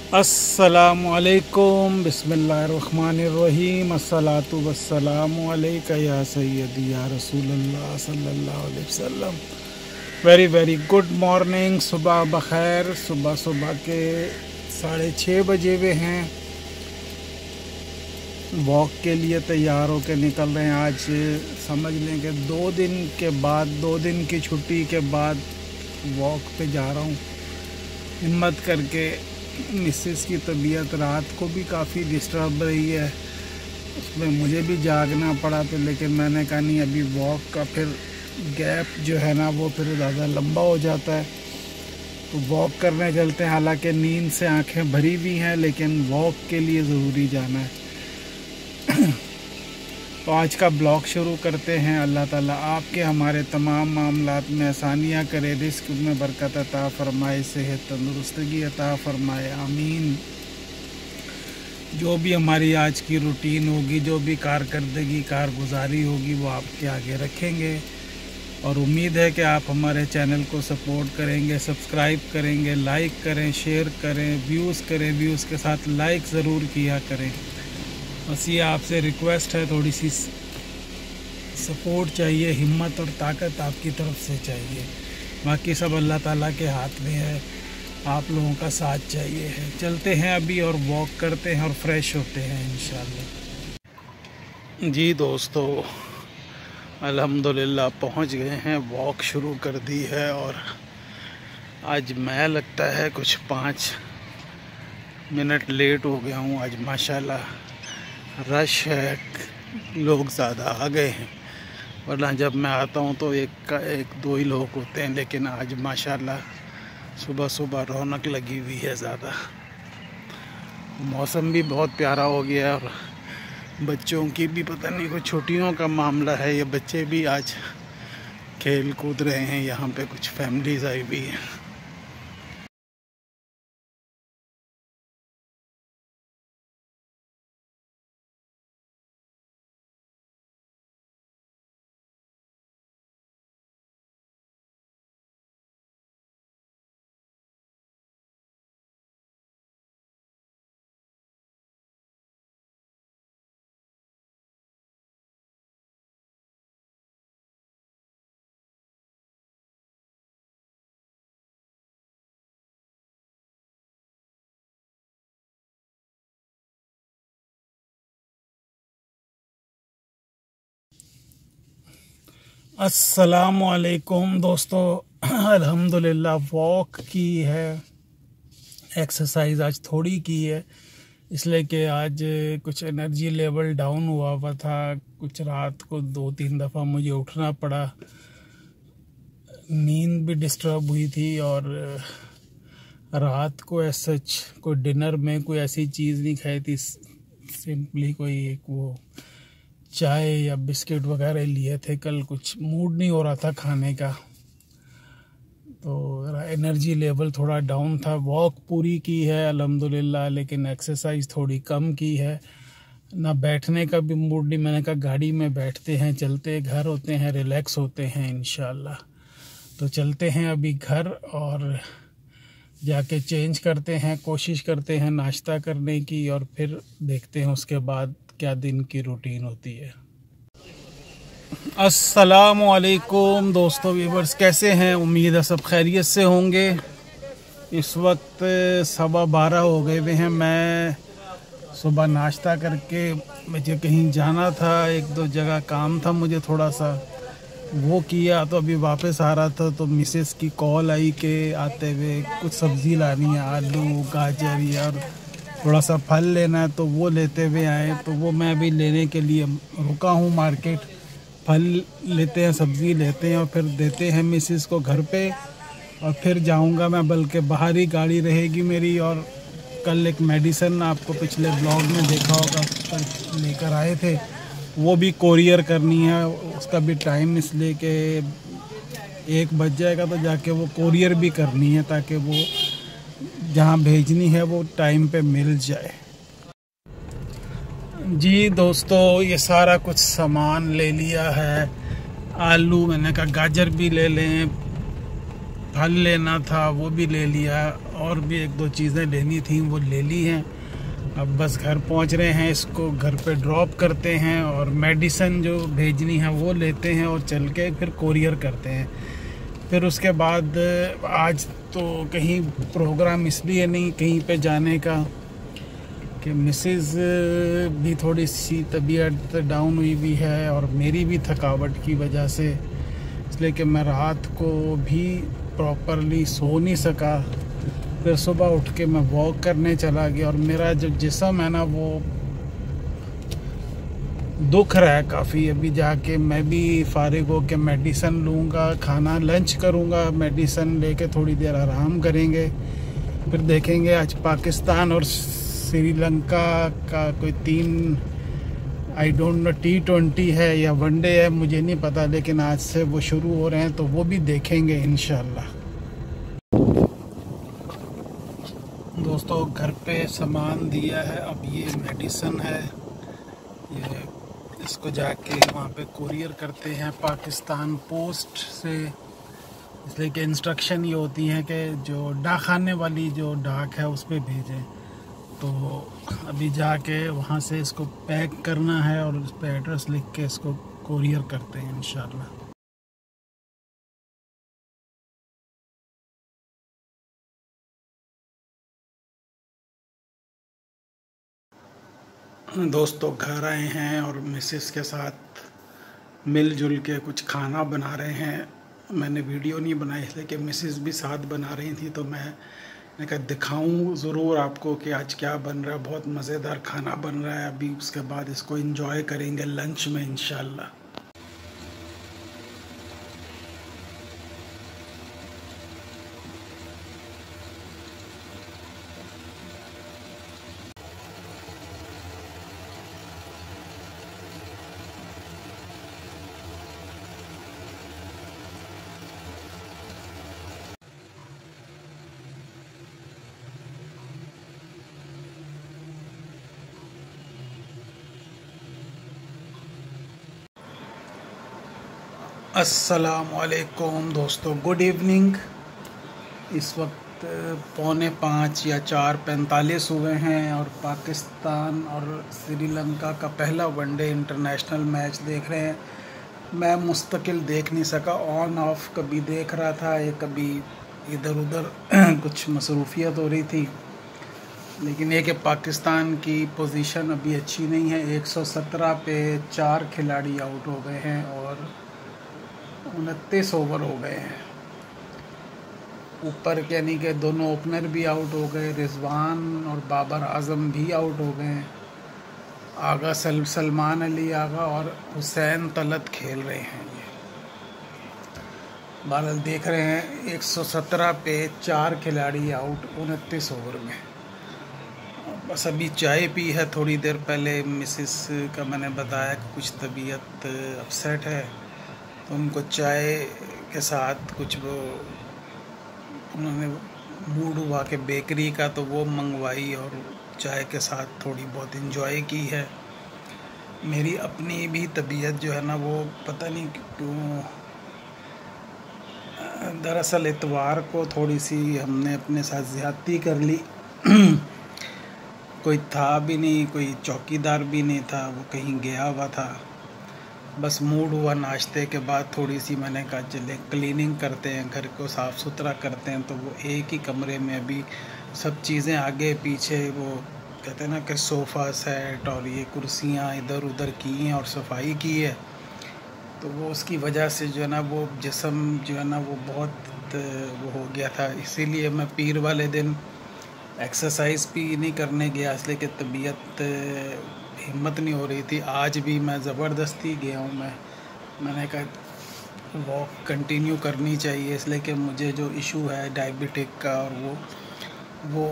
अस्सलामुअलैकुम बिस्मिल्लाहिर्रहमानिर्रहीम अस्सलातु वस्सलामु अलैका या सय्यदी या रसूलल्लाह सल्लल्लाहु अलैहि वसल्लम। वेरी वेरी गुड मॉर्निंग, सुबह बखैर। सुबह के 6:30 बजे हुए हैं। वॉक के लिए तैयार होकर निकल रहे हैं। आज समझ लें कि 2 दिन के बाद, 2 दिन की छुट्टी के बाद वॉक पे जा रहा हूँ हिम्मत करके। मिसेस की तबीयत रात को भी काफ़ी डिस्टर्ब रही है, उसमें मुझे भी जागना पड़ा। तो लेकिन मैंने कहा नहीं, अभी वॉक का फिर गैप जो है ना वो फिर ज़्यादा लंबा हो जाता है, तो वॉक करने चलते हैं। हालांकि नींद से आंखें भरी हुई हैं, लेकिन वॉक के लिए ज़रूरी जाना है। तो आज का ब्लॉग शुरू करते हैं। अल्लाह ताला आपके हमारे तमाम मामलात में आसानियाँ करे, रिस्क में बरकत अता फरमाए, सेहत तंदुरुस्तगी अता फरमाए, आमीन। जो भी हमारी आज की रूटीन होगी, जो भी कारकर्दगी कारगुजारी होगी, वो आपके आगे रखेंगे। और उम्मीद है कि आप हमारे चैनल को सपोर्ट करेंगे, सब्सक्राइब करेंगे, लाइक करें, शेयर करें, व्यूज़ करें। व्यूज़ के साथ लाइक ज़रूर किया करें। बस ये आपसे रिक्वेस्ट है, थोड़ी सी सपोर्ट चाहिए, हिम्मत और ताकत आपकी तरफ से चाहिए। बाकी सब अल्लाह ताला के हाथ में है, आप लोगों का साथ चाहिए है। चलते हैं अभी और वॉक करते हैं और फ्रेश होते हैं इंशाल्लाह। जी दोस्तों, अल्हम्दुलिल्लाह पहुंच गए हैं, वॉक शुरू कर दी है। और आज मैं लगता है कुछ 5 मिनट लेट हो गया हूँ। आज माशाल्लाह रश है, लोग ज़्यादा आ गए हैं, वरना जब मैं आता हूँ तो एक दो ही लोग होते हैं। लेकिन आज माशाल्लाह सुबह सुबह रौनक लगी हुई है ज़्यादा। मौसम भी बहुत प्यारा हो गया है और बच्चों की भी पता नहीं कुछ छुट्टियों का मामला है, ये बच्चे भी आज खेल कूद रहे हैं। यहाँ पे कुछ फैमिलीज़ आई हुई हैं। अस्सलामुअलैकुम दोस्तों, अल्हम्दुलिल्लाह वॉक की है, एक्सरसाइज आज थोड़ी की है, इसलिए कि आज कुछ एनर्जी लेवल डाउन हुआ था। कुछ रात को 2-3 दफ़ा मुझे उठना पड़ा, नींद भी डिस्टर्ब हुई थी। और रात को ऐसा कोई डिनर में कोई ऐसी चीज़ नहीं खाई थी, सिंपली कोई एक वो चाय या बिस्किट वगैरह लिए थे। कल कुछ मूड नहीं हो रहा था खाने का, तो एनर्जी लेवल थोड़ा डाउन था। वॉक पूरी की है अल्हम्दुलिल्लाह, लेकिन एक्सरसाइज थोड़ी कम की है। ना बैठने का भी मूड नहीं, मैंने कहा गाड़ी में बैठते हैं, चलते घर होते हैं, रिलैक्स होते हैं इंशाल्लाह। तो चलते हैं अभी घर और जाके चेंज करते हैं, कोशिश करते हैं नाश्ता करने की, और फिर देखते हैं उसके बाद क्या दिन की रूटीन होती है। अस्सलामुअलैकुम दोस्तों, व्यूवर्स कैसे हैं? उम्मीद है सब खैरियत से होंगे। इस वक्त 12:15 हो गए हुए हैं। मैं सुबह नाश्ता करके मुझे कहीं जाना था, 1-2 जगह काम था मुझे थोड़ा सा, वो किया। तो अभी वापस आ रहा था तो मिसेस की कॉल आई कि आते हुए कुछ सब्ज़ी लानी है, आलू गाजर या थोड़ा सा फल लेना है, तो वो लेते हुए आए। तो वो मैं अभी लेने के लिए रुका हूँ मार्केट। फल लेते हैं, सब्ज़ी लेते हैं और फिर देते हैं मिसेस को घर पे, और फिर जाऊँगा मैं। बल्कि बाहर ही गाड़ी रहेगी मेरी। और कल एक मेडिसिन आपको पिछले ब्लॉग में देखा होगा, कल लेकर आए थे, वो भी कोरियर करनी है। उसका भी टाइम इसलिए कि 1 बज जाएगा, तो जाके वो कोरियर भी करनी है ताकि वो जहाँ भेजनी है वो टाइम पे मिल जाए। जी दोस्तों, ये सारा कुछ सामान ले लिया है। आलू, मैंने कहा गाजर भी ले लें, फल लेना था वो भी ले लिया, और भी एक दो चीज़ें लेनी थी वो ले ली हैं। अब बस घर पहुंच रहे हैं, इसको घर पे ड्रॉप करते हैं और मेडिसिन जो भेजनी है वो लेते हैं और चल के फिर कोरियर करते हैं। फिर उसके बाद आज तो कहीं प्रोग्राम इसलिए नहीं कहीं पे जाने का कि मिसेज़ भी थोड़ी सी तबीयत डाउन हुई भी है और मेरी भी थकावट की वजह से, इसलिए कि मैं रात को भी प्रॉपरली सो नहीं सका। फिर सुबह उठ के मैं वॉक करने चला गया और मेरा जो जिस्म है ना वो दुख रहा है काफ़ी। अभी जाके मैं भी फारिग हो के मेडिसिन लूँगा, खाना लंच करूँगा, मेडिसिन लेके थोड़ी देर आराम करेंगे, फिर देखेंगे। आज पाकिस्तान और श्रीलंका का कोई 3 आई डोंट नो T20 है या वनडे है, मुझे नहीं पता, लेकिन आज से वो शुरू हो रहे हैं तो वो भी देखेंगे इंशाल्लाह। दोस्तों घर पे सामान दिया है, अब ये मेडिसिन है, ये इसको जाके वहाँ पे कुरियर करते हैं पाकिस्तान पोस्ट से, इसलिए कि इंस्ट्रक्शन ये होती है कि जो डाकखाने वाली जो डाक है उस पर भेजें। तो अभी जाके वहाँ से इसको पैक करना है और उस पर एड्रेस लिख के इसको कुरियर करते हैं इंशाल्लाह। दोस्तों घर आए हैं और मिसेस के साथ मिलजुल के कुछ खाना बना रहे हैं। मैंने वीडियो नहीं बनाई इसलिए कि मिसेस भी साथ बना रही थी, तो मैंने कहा दिखाऊं ज़रूर आपको कि आज क्या बन रहा है। बहुत मज़ेदार खाना बन रहा है। अभी उसके बाद इसको एंजॉय करेंगे लंच में इंशाल्लाह। अस्सलामुअलैकुम दोस्तों, गुड इवनिंग। इस वक्त 4:45 या 4:45 हुए हैं और पाकिस्तान और श्रीलंका का पहला वनडे इंटरनेशनल मैच देख रहे हैं। मैं मुस्तकिल देख नहीं सका, ऑन ऑफ कभी देख रहा था, ये कभी इधर उधर कुछ मसरूफियत हो रही थी। लेकिन ये कि पाकिस्तान की पोजीशन अभी अच्छी नहीं है। 117 पे 4 खिलाड़ी आउट हो गए हैं और 29 ओवर हो गए हैं। ऊपर यानी कि दोनों ओपनर भी आउट हो गए, रिजवान और बाबर आजम भी आउट हो गए हैं। आगा सलमान अली आगा और हुसैन तलत खेल रहे हैं। ये बादल देख रहे हैं 117 पे 4 खिलाड़ी आउट 29 ओवर में। बस अभी चाय पी है थोड़ी देर पहले। मिसेस का मैंने बताया कि कुछ तबीयत अपसेट है, तो उनको चाय के साथ कुछ वो उन्होंने मूड हुआ कि बेकरी का, तो वो मंगवाई और चाय के साथ थोड़ी बहुत इंजॉय की है। मेरी अपनी भी तबीयत जो है ना वो पता नहीं क्यों, दरअसल इतवार को थोड़ी सी हमने अपने साथ ज़्यादती कर ली। कोई था भी नहीं, कोई चौकीदार भी नहीं था, वो कहीं गया हुआ था। बस मूड हुआ नाश्ते के बाद थोड़ी सी, मैंने कहा चले क्लीनिंग करते हैं, घर को साफ़ सुथरा करते हैं। तो वो एक ही कमरे में अभी सब चीज़ें आगे पीछे, वो कहते हैं ना कि सोफ़ा सेट और ये कुर्सियाँ इधर उधर की हैं और सफाई की है। तो वो उसकी वजह से जो है ना वो जिस्म जो है ना वो बहुत वो हो गया था। इसीलिए मैं पीर वाले दिन एक्सरसाइज भी नहीं करने गया, इसलिए कि तबीयत हिम्मत नहीं हो रही थी। आज भी मैं ज़बरदस्ती गया हूँ। मैंने कहा वॉक कंटिन्यू करनी चाहिए, इसलिए कि मुझे जो इशू है डायबिटिक का और वो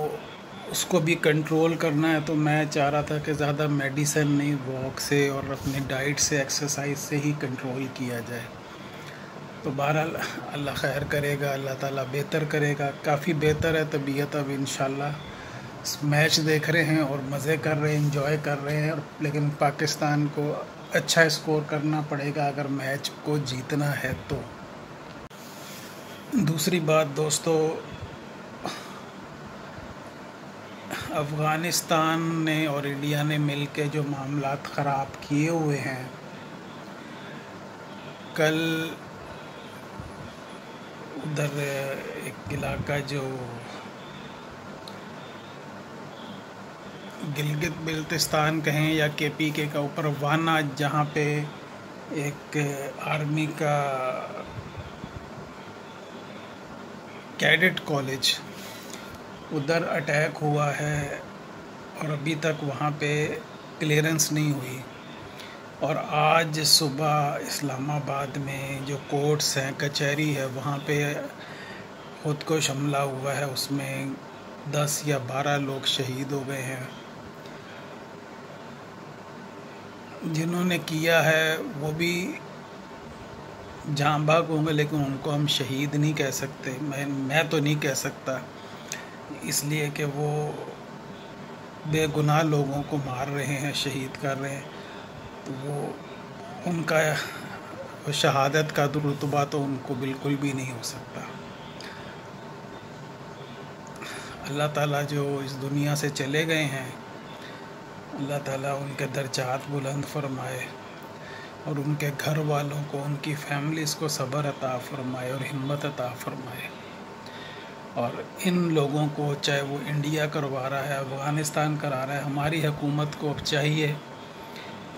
उसको भी कंट्रोल करना है। तो मैं चाह रहा था कि ज़्यादा मेडिसिन नहीं, वॉक से और अपनी डाइट से एक्सरसाइज से ही कंट्रोल किया जाए। तो बहरहाल अल्लाह खैर करेगा, अल्लाह ताला बेहतर करेगा। काफ़ी बेहतर है तबीयत अब इंशाल्लाह। मैच देख रहे हैं और मज़े कर रहे हैं, एंजॉय कर रहे हैं। लेकिन पाकिस्तान को अच्छा स्कोर करना पड़ेगा अगर मैच को जीतना है तो। दूसरी बात दोस्तों, अफ़गानिस्तान ने और इंडिया ने मिलके जो मामलात ख़राब किए हुए हैं, कल उधर एक इलाका जो गिलगित बिल्तिस्तान कहें या KPK का ऊपर वाना, जहाँ पे एक आर्मी का कैडेट कॉलेज, उधर अटैक हुआ है और अभी तक वहाँ पे क्लियरेंस नहीं हुई। और आज सुबह इस्लामाबाद में जो कोर्ट्स हैं, कचहरी है, वहाँ पे खुदकुश हमला हुआ है। उसमें 10 या 12 लोग शहीद हो गए हैं। जिन्होंने किया है वो भी जांबाज होंगे, लेकिन उनको हम शहीद नहीं कह सकते। मैं तो नहीं कह सकता, इसलिए कि वो बेगुनाह लोगों को मार रहे हैं, शहीद कर रहे हैं। तो वो उनका शहादत का रुतबा तो उनको बिल्कुल भी नहीं हो सकता। अल्लाह ताला जो इस दुनिया से चले गए हैं, अल्लाह ताला उनके दर्जात बुलंद फरमाए और उनके घर वालों को, उनकी फैमिलीज़ को सब्र अता फरमाए और हिम्मत अता फरमाए। और इन लोगों को, चाहे वो इंडिया करवा रहा है, अफ़गानिस्तान करा रहा है, हमारी हुकूमत को अब चाहिए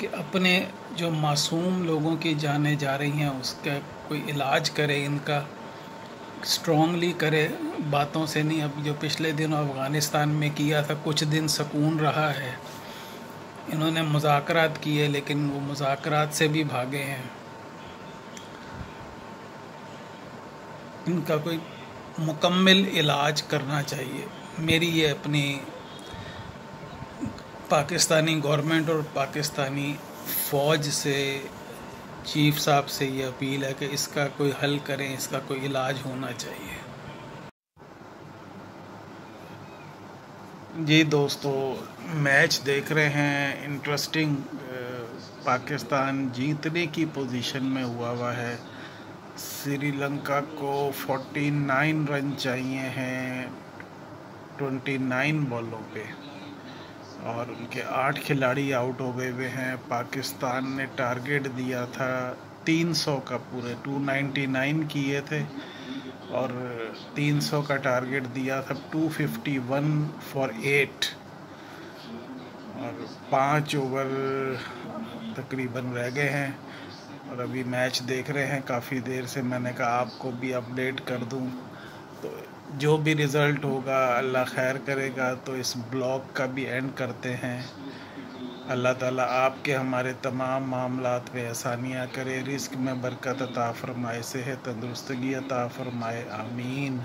कि अपने जो मासूम लोगों की जानें जा रही हैं उसका कोई इलाज करे, इनका स्ट्रॉन्गली करे, बातों से नहीं। अब जो पिछले दिनों अफ़गानिस्तान में किया था, कुछ दिन सुकून रहा है, इन्होंने मुज़ाकरात किए, लेकिन वो मुज़ाकरात से भी भागे हैं। इनका कोई मुकम्मल इलाज करना चाहिए। मेरी ये अपनी पाकिस्तानी गवर्नमेंट और पाकिस्तानी फ़ौज से, चीफ साहब से ये अपील है कि इसका कोई हल करें, इसका कोई इलाज होना चाहिए। जी दोस्तों, मैच देख रहे हैं, इंटरेस्टिंग। पाकिस्तान जीतने की पोजीशन में हुआ है। श्रीलंका को 49 रन चाहिए हैं 29 बॉलों पे, और उनके 8 खिलाड़ी आउट हो गए हुए हैं। पाकिस्तान ने टारगेट दिया था 300 का, पूरे 299 किए थे और 300 का टारगेट दिया था। 251 फॉर 8 और 5 ओवर तकरीबन रह गए हैं और अभी मैच देख रहे हैं काफ़ी देर से। मैंने कहा आपको भी अपडेट कर दूं, तो जो भी रिज़ल्ट होगा अल्लाह खैर करेगा। तो इस ब्लॉग का भी एंड करते हैं। अल्लाह ताला आपके हमारे तमाम मामलात में आसानियाँ करे, रिस्क में बरकत अता फरमाए, सेहत तंदुरुस्तगी अता फरमाए, आमीन।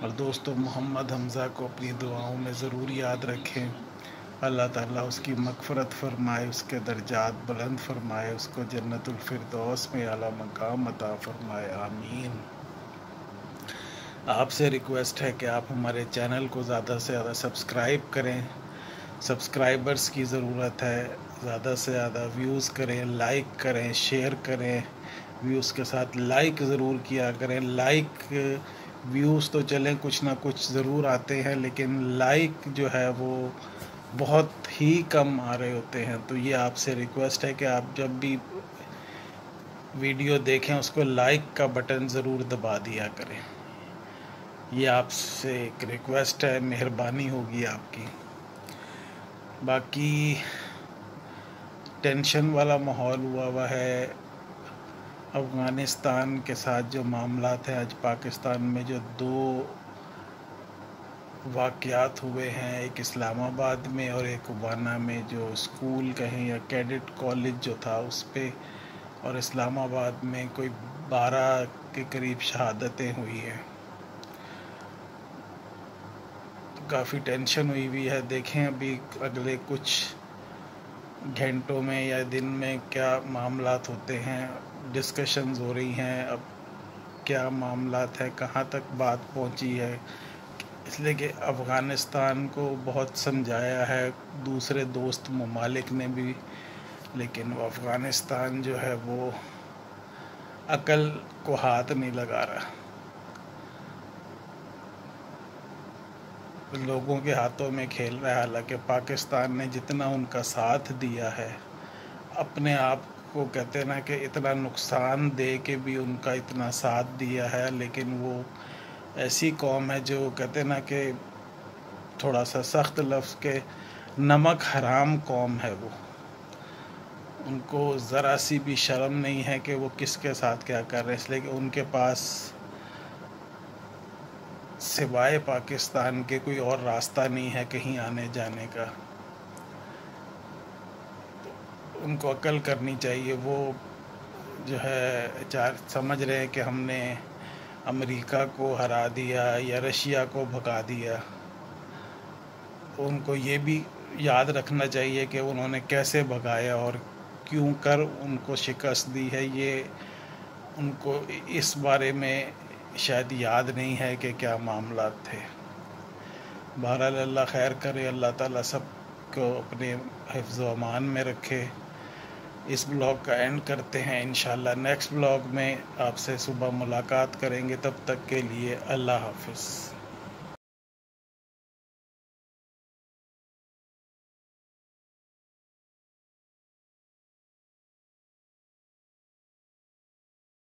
और दोस्तों, मोहम्मद हमज़ा को अपनी दुआओं में ज़रूर याद रखें। अल्लाह ताला उसकी मग़फ़रत फ़रमाए, उसके दर्जात बुलंद फ़रमाए, उसको जन्नतुल फ़िरदौस में आला मकाम अता फ़रमाए, आमीन। आपसे रिक्वेस्ट है कि आप हमारे चैनल को ज़्यादा से ज़्यादा सब्सक्राइब करें। सब्सक्राइबर्स की ज़रूरत है, ज़्यादा से ज़्यादा व्यूज़ करें, लाइक करें, शेयर करें। व्यूज़ के साथ लाइक ज़रूर किया करें। लाइक व्यूज़ तो चलें, कुछ ना कुछ ज़रूर आते हैं, लेकिन लाइक जो है वो बहुत ही कम आ रहे होते हैं। तो ये आपसे रिक्वेस्ट है कि आप जब भी वीडियो देखें उसको लाइक का बटन ज़रूर दबा दिया करें। ये आपसे एक रिक्वेस्ट है, मेहरबानी होगी आपकी। बाकी टेंशन वाला माहौल हुआ है अफ़गानिस्तान के साथ। जो मामलात हैं, आज पाकिस्तान में जो 2 वाक़यात हुए हैं, एक इस्लामाबाद में और एक वाना में, जो स्कूल कहें या कैडेट कॉलेज जो था उस पे, और इस्लामाबाद में कोई 12 के करीब शहादतें हुई हैं। तो काफ़ी टेंशन हुई है। देखें अभी अगले कुछ घंटों में या दिन में क्या मामलात होते हैं। डिस्कशंस हो रही हैं, अब क्या मामलात है, कहाँ तक बात पहुँची है। इसलिए कि अफ़गानिस्तान को बहुत समझाया है दूसरे दोस्त ममालिक ने भी, लेकिन वो अफ़गानिस्तान जो है वो अकल को हाथ नहीं लगा रहा। लोगों के हाथों में खेल रहा है। हालांकि पाकिस्तान ने जितना उनका साथ दिया है, अपने आप को कहते हैं ना कि इतना नुकसान दे के भी उनका इतना साथ दिया है, लेकिन वो ऐसी कौम है जो कहते हैं ना कि थोड़ा सा सख्त लफ्ज़ के नमक हराम कौम है। वो उनको ज़रा सी भी शर्म नहीं है कि वो किसके साथ क्या कर रहे हैं, इसलिए कि उनके पास सिवाय पाकिस्तान के कोई और रास्ता नहीं है कहीं आने जाने का। तो उनको अक्ल करनी चाहिए। वो जो है समझ रहे हैं कि हमने अमेरिका को हरा दिया या रशिया को भगा दिया। तो उनको ये भी याद रखना चाहिए कि उन्होंने कैसे भगाया और क्यों कर उनको शिकस्त दी है। ये उनको इस बारे में शायद याद नहीं है कि क्या मामला थे। बहरहाल अल्लाह खैर करे, अल्लाह ताला सब को अपने हिफ्ज़ व अमान में रखे। इस ब्लॉग का एंड करते हैं। इंशाल्लाह नेक्स्ट ब्लॉग में आपसे सुबह मुलाकात करेंगे। तब तक के लिए अल्लाह हाफ़िज़।